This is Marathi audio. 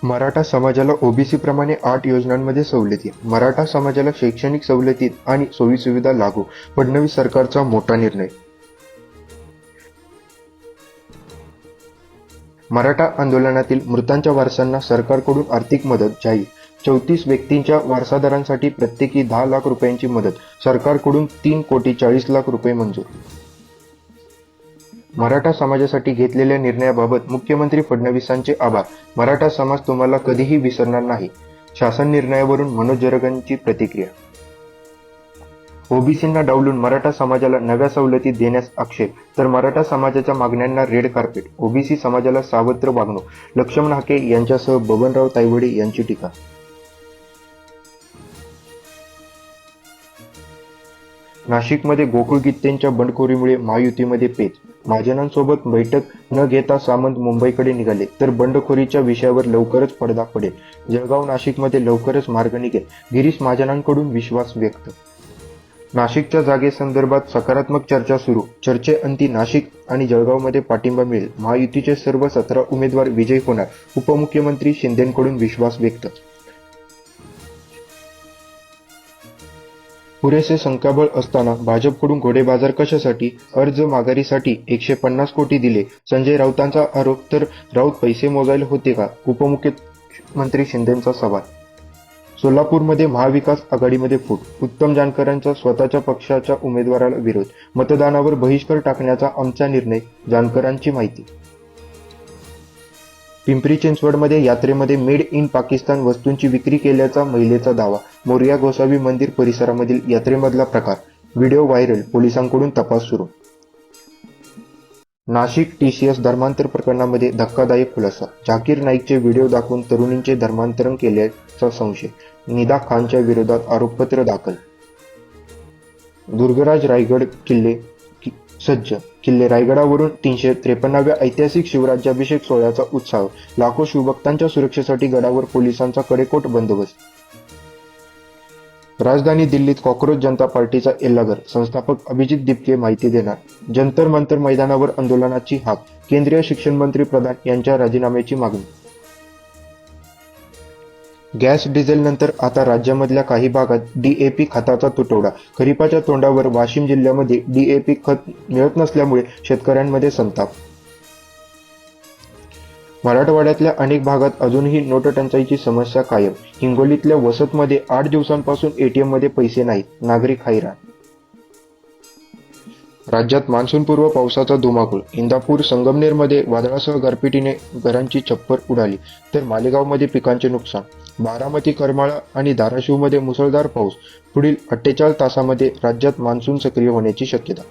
मराठा समाजाला ओबीसी प्रमाणे 8 योजनांमध्ये सवलती. मराठा समाजाला शैक्षणिक सवलतीत आणि सोयीसुविधा लागू. फडणवीस सरकारचा मोठा निर्णय. मराठा आंदोलनातील मृतांच्या वारसांना सरकारकडून आर्थिक मदत जाहीर. 34 व्यक्तींच्या वारसादारांसाठी प्रत्येकी 10 लाख रुपयांची मदत. सरकारकडून 3,40,00,000 रुपये मंजूर. मराठा समाजासाठी घेतलेल्या निर्णयाबाबत मुख्यमंत्री फडणवीसांचे आभार. मराठा समाज तुम्हाला कधीही विसरणार नाही. शासन निर्णयावरून मनोज जरगांची प्रतिक्रिया. ओबीसींना डावलून मराठा समाजाला नव्या सवलती देण्यास आक्षेप, तर मराठा समाजाच्या मागण्यांना रेड कार्पेट. ओबीसी समाजाला सावत्र वागणूक. लक्ष्मण हाके यांच्यासह बबनराव तायवाडे यांची टीका. नाशिकमध्ये गोकुळ गित्तेंच्या बंडखोरीमुळे महायुतीमध्ये पेच. महाजनांसोबत बैठक न घेता सामंत मुंबईकडे निघाले, तर बंडखोरीच्या विषयावर लवकरच पडदा पडेल. जळगाव नाशिकमध्ये लवकरच मार्ग निघेल. गिरीश महाजनांकडून विश्वास व्यक्त. नाशिकच्या जागेसंदर्भात सकारात्मक चर्चा सुरू. चर्चेअंती नाशिक आणि जळगावमध्ये पाठिंबा मिळेल. महायुतीचे सर्व 17 उमेदवार विजयी होणार. उपमुख्यमंत्री शिंदेंकडून विश्वास व्यक्त. पुरेसे संख्याबळ असताना भाजपकडून घोडेबाजार कशासाठी? अर्ज माघारीसाठी 150 कोटी दिले. संजय राऊतांचा आरोप, तर राऊत पैसे मोजायला होते का? उपमुख्यमंत्री शिंदेंचा सवाल. सोलापूरमध्ये महाविकास आघाडीमध्ये फूट. उत्तम जानकरांचा स्वतःच्या पक्षाच्या उमेदवाराला विरोध. मतदानावर बहिष्कार टाकण्याचा आमचा निर्णय. जानकरांची माहिती. पिंपरी चिंचवडमध्ये यात्रेमध्ये मेड इन पाकिस्तान वस्तूंची विक्री केल्याचा महिलेचा दावा. मोरया गोसावी मंदिर परिसरामधील यात्रेमधला प्रकार. Video viral. पोलिसांकडून तपास सुरू. नाशिक टीसीएस धर्मांतर प्रकरणामध्ये धक्कादायक खुलासा. झाकीर नाईकचे व्हिडिओ दाखवून तरुणींचे धर्मांतरण केल्याचा संशय. निदा खानच्या विरोधात आरोपपत्र दाखल. दुर्गराज रायगड किल्ले सज्ज. किल्ले रायगडावरून 353व्या ऐतिहासिक शिवराज्याभिषेक सोहळ्याचा उत्साह. लाखो शिवभक्तांच्या सुरक्षेसाठी गडावर पोलिसांचा कडेकोट बंदोबस्त. राजधानी दिल्लीत कॉक्रोच जनता पार्टीचा एल्लागर. संस्थापक अभिजित दिपके माहिती देणार. जंतर मंतर मैदानावर आंदोलनाची हाक. केंद्रीय शिक्षण मंत्री प्रधान यांच्या राजीनाम्याची मागणी. गॅस डिझेलनंतर आता राज्यामधल्या काही भागात डीएपी खताचा तुटवडा. खरीपाच्या तोंडावर वाशिम जिल्ह्यामध्ये डीएपी खत मिळत नसल्यामुळे शेतकऱ्यांमध्ये संताप. मराठवाड्यातल्या अनेक भागात अजूनही नोटटंचाईची समस्या कायम. हिंगोलीतल्या वसतमध्ये 8 दिवसांपासून एटीएममध्ये पैसे नाहीत. नागरिक हैराण. राज्यात मान्सूनपूर्व पावसाचा धुमाकूळ. इंदापूर संगमनेरमध्ये वादळासह गारपिटीने घरांची छप्पर उडाली, तर मालेगावमध्ये पिकांचे नुकसान. बारामती, करमाळा आणि धाराशिवमध्ये मुसळधार पाऊस. पुढील 48 तासामध्ये राज्यात मान्सून सक्रिय होण्याची शक्यता.